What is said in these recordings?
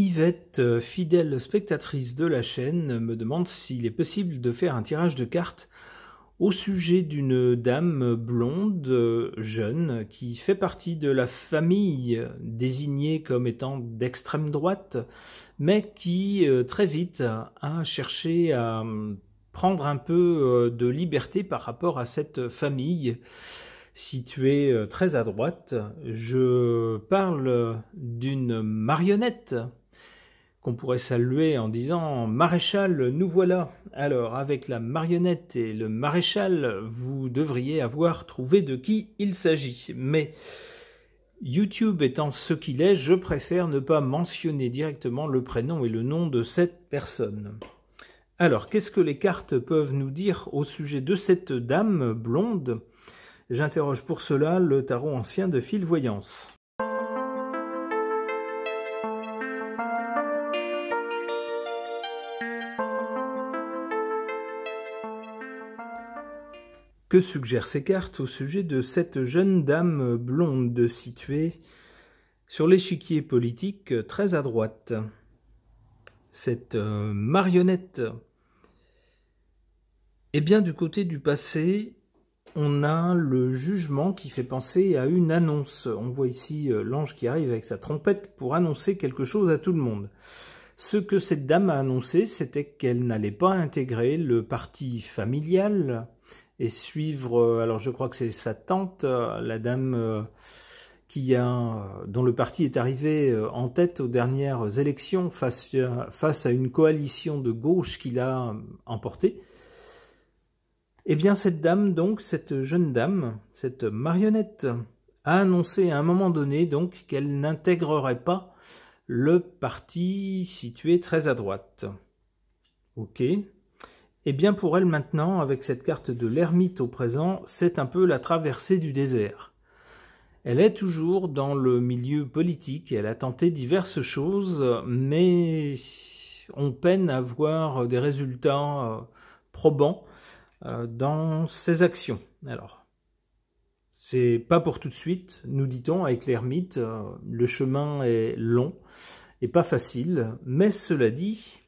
Yvette, fidèle spectatrice de la chaîne, me demande s'il est possible de faire un tirage de cartes au sujet d'une dame blonde, jeune, qui fait partie de la famille désignée comme étant d'extrême droite, mais qui très vite a cherché à prendre un peu de liberté par rapport à cette famille située très à droite. Je parle d'une marionnette qu'on pourrait saluer en disant « Maréchal, nous voilà ». Alors, avec la marionnette et le maréchal, vous devriez avoir trouvé de qui il s'agit. Mais YouTube étant ce qu'il est, je préfère ne pas mentionner directement le prénom et le nom de cette personne. Alors, qu'est-ce que les cartes peuvent nous dire au sujet de cette dame blonde? J'interroge pour cela le tarot ancien de Fil Voyance. Que suggèrent ces cartes au sujet de cette jeune dame blonde située sur l'échiquier politique très à droite? Cette marionnette. Eh bien, du côté du passé, on a le jugement qui fait penser à une annonce. On voit ici l'ange qui arrive avec sa trompette pour annoncer quelque chose à tout le monde. Ce que cette dame a annoncé, c'était qu'elle n'allait pas intégrer le parti familial et suivre, alors je crois que c'est sa tante, la dame dont le parti est arrivé en tête aux dernières élections face à une coalition de gauche qu'il a emportée. Eh bien cette dame, donc, cette jeune dame, cette marionnette, a annoncé à un moment donné donc qu'elle n'intégrerait pas le parti situé très à droite. Ok. Eh bien pour elle maintenant, avec cette carte de l'ermite au présent, c'est un peu la traversée du désert. Elle est toujours dans le milieu politique, elle a tenté diverses choses, mais on peine à voir des résultats probants dans ses actions. Alors, c'est pas pour tout de suite, nous dit-on avec l'ermite, le chemin est long et pas facile, mais cela dit,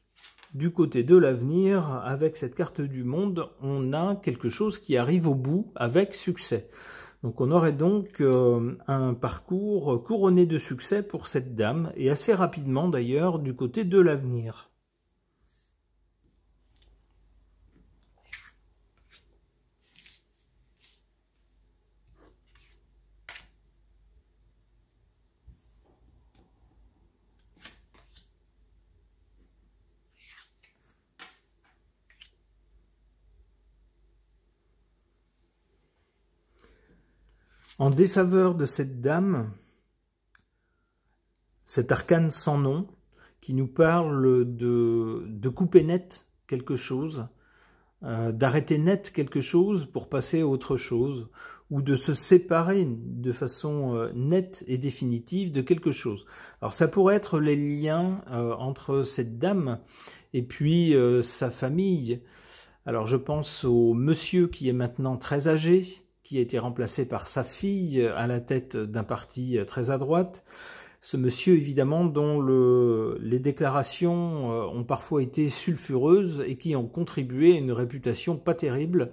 du côté de l'avenir, avec cette carte du monde, on a quelque chose qui arrive au bout avec succès. Donc on aurait donc un parcours couronné de succès pour cette dame, et assez rapidement d'ailleurs du côté de l'avenir. En défaveur de cette dame, cet arcane sans nom, qui nous parle de couper net quelque chose, d'arrêter net quelque chose pour passer à autre chose, ou de se séparer de façon nette et définitive de quelque chose. Alors ça pourrait être les liens entre cette dame et puis sa famille. Alors je pense au monsieur qui est maintenant très âgé, qui a été remplacé par sa fille à la tête d'un parti très à droite. Ce monsieur, évidemment, dont les déclarations ont parfois été sulfureuses et qui ont contribué à une réputation pas terrible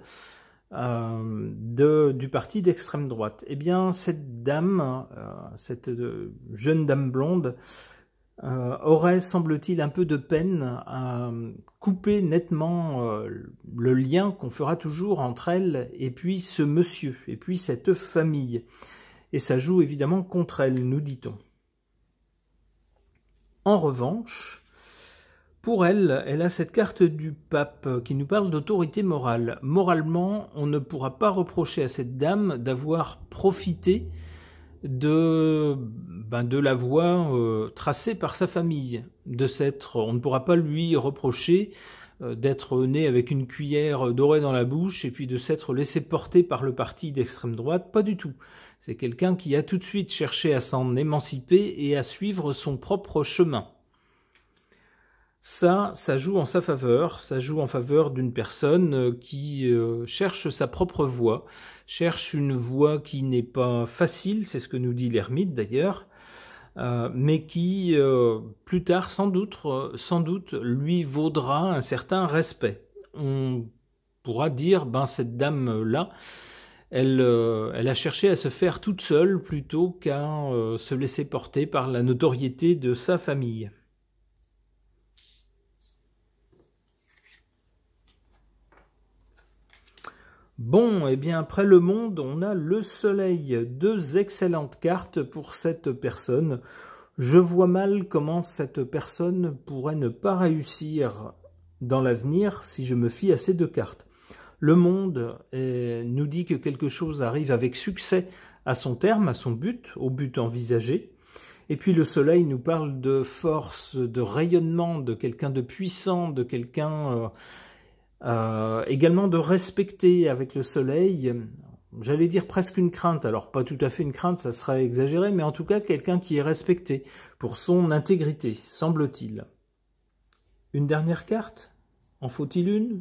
du parti d'extrême droite. Eh bien, cette dame, cette jeune dame blonde, aurait, semble-t-il, un peu de peine à couper nettement le lien qu'on fera toujours entre elle et puis ce monsieur, et puis cette famille. Et ça joue évidemment contre elle, nous dit-on. En revanche, pour elle, elle a cette carte du pape qui nous parle d'autorité morale. Moralement, on ne pourra pas reprocher à cette dame d'avoir profité de la voie tracée par sa famille. On ne pourra pas lui reprocher d'être né avec une cuillère dorée dans la bouche et puis de s'être laissé porter par le parti d'extrême droite. Pas du tout. C'est quelqu'un qui a tout de suite cherché à s'en émanciper et à suivre son propre chemin. Ça joue en sa faveur, ça joue en faveur d'une personne qui cherche sa propre voie, cherche une voie qui n'est pas facile, c'est ce que nous dit l'ermite d'ailleurs, mais qui, plus tard, sans doute, lui vaudra un certain respect. On pourra dire, ben, cette dame-là, elle a cherché à se faire toute seule plutôt qu'à se laisser porter par la notoriété de sa famille. Bon, et bien après le monde, on a le soleil. 2 excellentes cartes pour cette personne. Je vois mal comment cette personne pourrait ne pas réussir dans l'avenir si je me fie à ces 2 cartes. Le monde nous dit que quelque chose arrive avec succès à son terme, à son but, au but envisagé. Et puis le soleil nous parle de force, de rayonnement, de quelqu'un de puissant, de quelqu'un également de respecté avec le soleil. J'allais dire presque une crainte, alors pas tout à fait une crainte, ça serait exagéré, mais en tout cas quelqu'un qui est respecté pour son intégrité, semble-t-il. Une dernière carte? En faut-il une?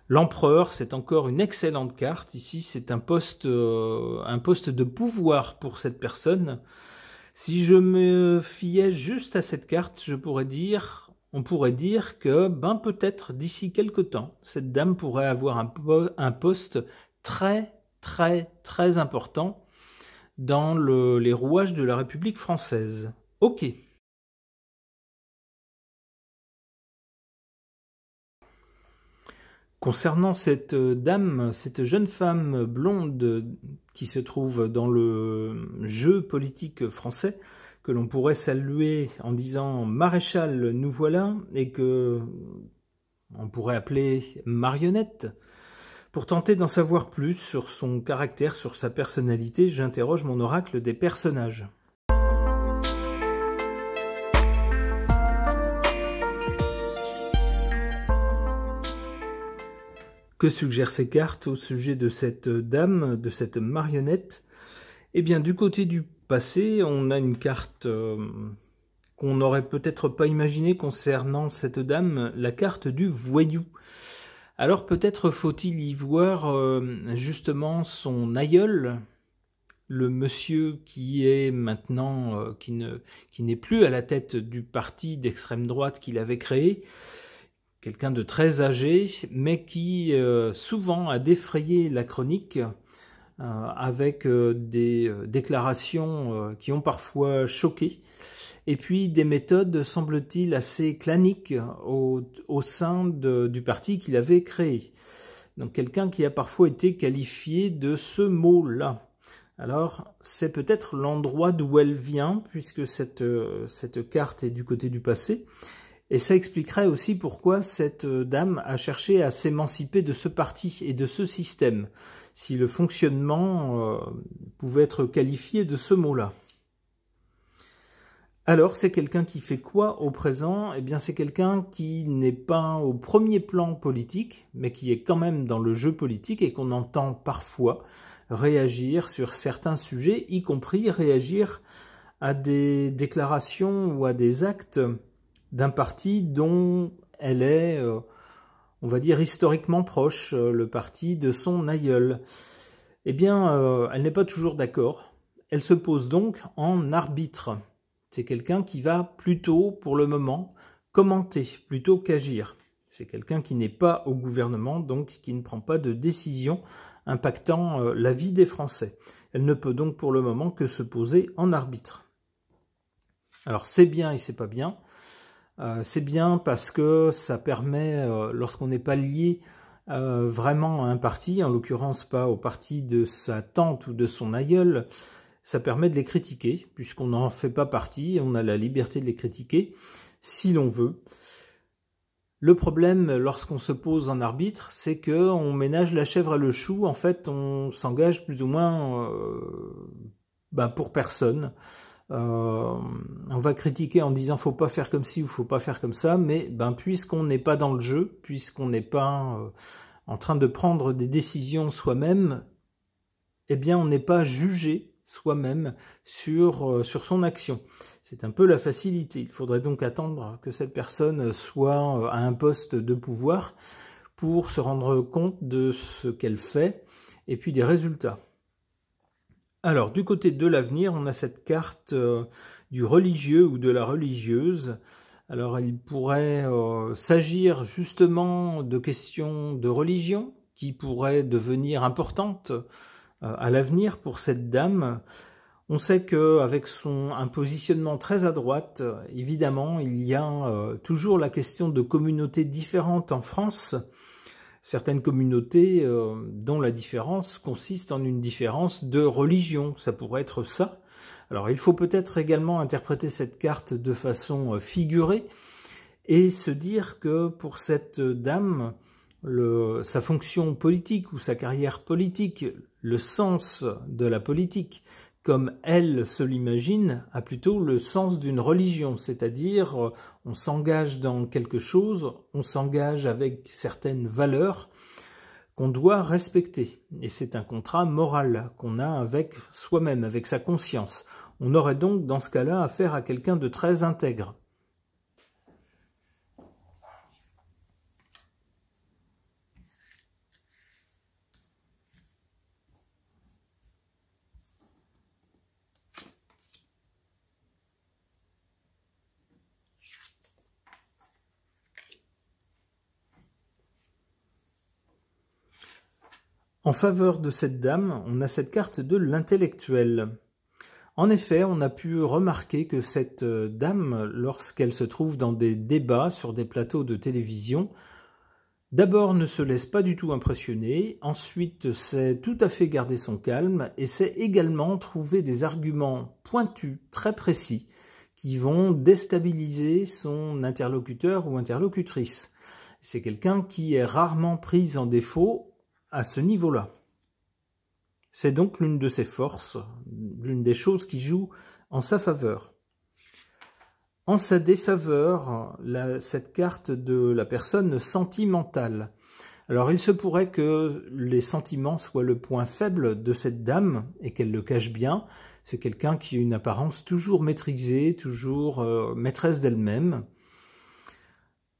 L'empereur, c'est encore une excellente carte. Ici, c'est un poste de pouvoir pour cette personne. Si je me fiais juste à cette carte, on pourrait dire que ben, peut-être d'ici quelque temps, cette dame pourrait avoir un poste très, très, très important dans les rouages de la République française. Ok. Concernant cette dame, cette jeune femme blonde qui se trouve dans le jeu politique français, que l'on pourrait saluer en disant « Maréchal, nous voilà » et que on pourrait appeler marionnette. Pour tenter d'en savoir plus sur son caractère, sur sa personnalité, j'interroge mon oracle des personnages. Que suggèrent ces cartes au sujet de cette dame, de cette marionnette? Eh bien, du côté du passé, on a une carte qu'on n'aurait peut-être pas imaginée concernant cette dame, la carte du voyou. Alors peut-être faut-il y voir justement son aïeul, le monsieur qui est maintenant, qui n'est plus à la tête du parti d'extrême droite qu'il avait créé, quelqu'un de très âgé, mais qui souvent a défrayé la chronique avec des déclarations qui ont parfois choqué, et puis des méthodes, semble-t-il, assez claniques au sein du parti qu'il avait créé. Donc quelqu'un qui a parfois été qualifié de ce mot-là. Alors c'est peut-être l'endroit d'où elle vient, puisque cette carte est du côté du passé. Et ça expliquerait aussi pourquoi cette dame a cherché à s'émanciper de ce parti et de ce système, si le fonctionnement pouvait être qualifié de ce mot-là. Alors, c'est quelqu'un qui fait quoi au présent? Eh bien, c'est quelqu'un qui n'est pas au premier plan politique, mais qui est quand même dans le jeu politique et qu'on entend parfois réagir sur certains sujets, y compris réagir à des déclarations ou à des actes d'un parti dont elle est, on va dire, historiquement proche, le parti de son aïeul. Eh bien, elle n'est pas toujours d'accord. Elle se pose donc en arbitre. C'est quelqu'un qui va plutôt, pour le moment, commenter, plutôt qu'agir. C'est quelqu'un qui n'est pas au gouvernement, donc qui ne prend pas de décision impactant la vie des Français. Elle ne peut donc pour le moment que se poser en arbitre. Alors c'est bien et c'est pas bien. C'est bien parce que ça permet, lorsqu'on n'est pas lié vraiment à un parti, en l'occurrence pas au parti de sa tante ou de son aïeul, ça permet de les critiquer, puisqu'on n'en fait pas partie, on a la liberté de les critiquer, si l'on veut. Le problème, lorsqu'on se pose en arbitre, c'est qu'on ménage la chèvre et le chou, en fait on s'engage plus ou moins pour personne. On va critiquer en disant faut pas faire comme ci ou faut pas faire comme ça, mais puisqu'on n'est pas dans le jeu, puisqu'on n'est pas en train de prendre des décisions soi-même, eh bien on n'est pas jugé soi-même sur son action. C'est un peu la facilité. Il faudrait donc attendre que cette personne soit à un poste de pouvoir pour se rendre compte de ce qu'elle fait et puis des résultats. Alors, du côté de l'avenir, on a cette carte du religieux ou de la religieuse. Alors, il pourrait s'agir justement de questions de religion qui pourraient devenir importantes à l'avenir pour cette dame. On sait qu'avec un positionnement très à droite, évidemment, il y a toujours la question de communautés différentes en France. Certaines communautés dont la différence consiste en une différence de religion, ça pourrait être ça. Alors il faut peut-être également interpréter cette carte de façon figurée et se dire que pour cette dame, sa fonction politique ou sa carrière politique, le sens de la politique, comme elle se l'imagine, a plutôt le sens d'une religion, c'est-à-dire on s'engage dans quelque chose, on s'engage avec certaines valeurs qu'on doit respecter. Et c'est un contrat moral qu'on a avec soi-même, avec sa conscience. On aurait donc dans ce cas-là affaire à quelqu'un de très intègre. En faveur de cette dame, on a cette carte de l'intellectuel. En effet, on a pu remarquer que cette dame, lorsqu'elle se trouve dans des débats sur des plateaux de télévision, d'abord ne se laisse pas du tout impressionner, ensuite sait tout à fait garder son calme et sait également trouver des arguments pointus, très précis, qui vont déstabiliser son interlocuteur ou interlocutrice. C'est quelqu'un qui est rarement pris en défaut à ce niveau-là. C'est donc l'une de ses forces, l'une des choses qui joue en sa faveur. En sa défaveur, cette carte de la personne sentimentale. Alors il se pourrait que les sentiments soient le point faible de cette dame et qu'elle le cache bien. C'est quelqu'un qui a une apparence toujours maîtrisée, toujours maîtresse d'elle-même,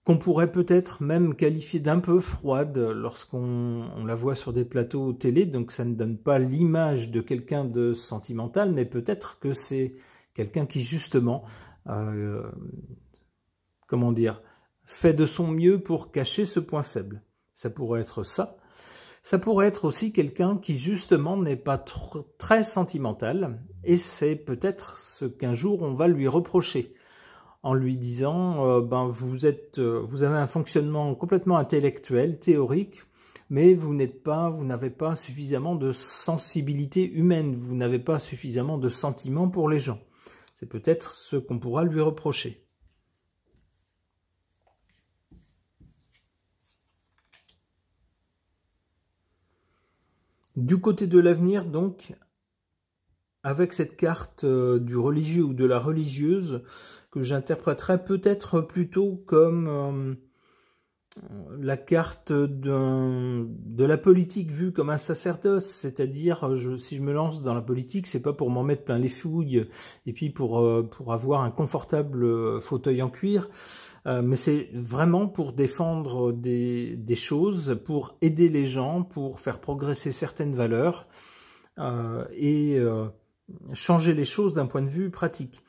qu'on pourrait peut-être même qualifier d'un peu froide lorsqu'on la voit sur des plateaux télé, donc ça ne donne pas l'image de quelqu'un de sentimental, mais peut-être que c'est quelqu'un qui justement, comment dire, fait de son mieux pour cacher ce point faible. Ça pourrait être ça. Ça pourrait être aussi quelqu'un qui justement n'est pas très sentimental, et c'est peut-être ce qu'un jour on va lui reprocher, en lui disant vous avez un fonctionnement complètement intellectuel, théorique, mais vous n'avez pas suffisamment de sensibilité humaine, vous n'avez pas suffisamment de sentiments pour les gens. C'est peut-être ce qu'on pourra lui reprocher. Du côté de l'avenir, donc, avec cette carte du religieux ou de la religieuse, que j'interpréterais peut-être plutôt comme la carte de la politique vue comme un sacerdoce, c'est-à-dire si je me lance dans la politique, c'est pas pour m'en mettre plein les fouilles et puis pour avoir un confortable fauteuil en cuir, mais c'est vraiment pour défendre des choses, pour aider les gens, pour faire progresser certaines valeurs et changer les choses d'un point de vue pratique.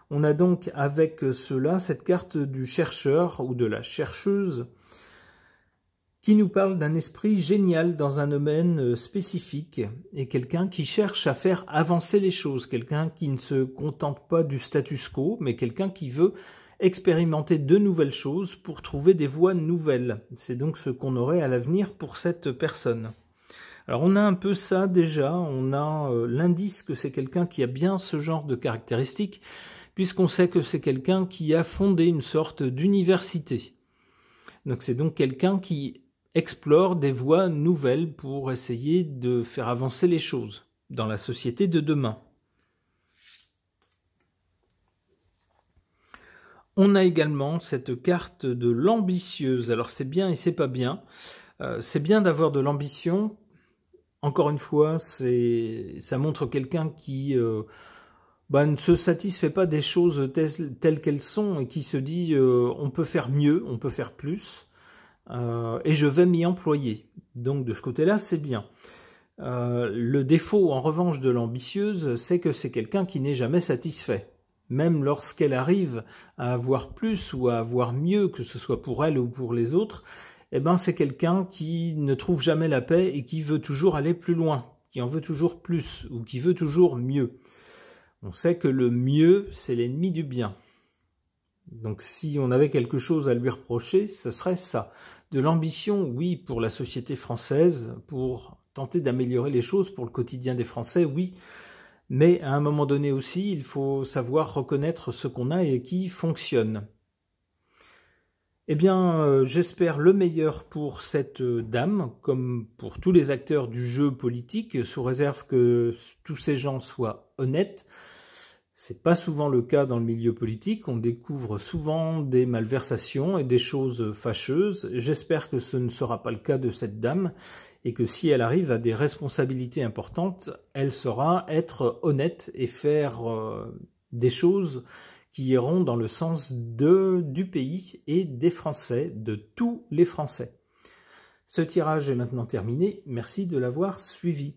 On a donc avec cela cette carte du chercheur ou de la chercheuse qui nous parle d'un esprit génial dans un domaine spécifique et quelqu'un qui cherche à faire avancer les choses, quelqu'un qui ne se contente pas du status quo, mais quelqu'un qui veut expérimenter de nouvelles choses pour trouver des voies nouvelles. C'est donc ce qu'on aurait à l'avenir pour cette personne. Alors on a un peu ça déjà, on a l'indice que c'est quelqu'un qui a bien ce genre de caractéristiques, puisqu'on sait que c'est quelqu'un qui a fondé une sorte d'université. Donc c'est donc quelqu'un qui explore des voies nouvelles pour essayer de faire avancer les choses dans la société de demain. On a également cette carte de l'ambitieuse. Alors c'est bien et c'est pas bien. C'est bien d'avoir de l'ambition. Encore une fois, ça montre quelqu'un qui ne se satisfait pas des choses telles qu'elles sont et qui se dit on peut faire mieux, on peut faire plus, et je vais m'y employer. Donc de ce côté-là, c'est bien. Le défaut, en revanche, de l'ambitieuse, c'est que c'est quelqu'un qui n'est jamais satisfait. Même lorsqu'elle arrive à avoir plus ou à avoir mieux, que ce soit pour elle ou pour les autres, eh ben c'est quelqu'un qui ne trouve jamais la paix et qui veut toujours aller plus loin, qui en veut toujours plus ou qui veut toujours mieux. On sait que le mieux, c'est l'ennemi du bien. Donc si on avait quelque chose à lui reprocher, ce serait ça. De l'ambition, oui, pour la société française, pour tenter d'améliorer les choses pour le quotidien des Français, oui. Mais à un moment donné aussi, il faut savoir reconnaître ce qu'on a et qui fonctionne. Eh bien, j'espère le meilleur pour cette dame, comme pour tous les acteurs du jeu politique, sous réserve que tous ces gens soient honnêtes. C'est pas souvent le cas dans le milieu politique, on découvre souvent des malversations et des choses fâcheuses. J'espère que ce ne sera pas le cas de cette dame et que si elle arrive à des responsabilités importantes, elle saura être honnête et faire des choses qui iront dans le sens du pays et des Français, de tous les Français. Ce tirage est maintenant terminé, merci de l'avoir suivi.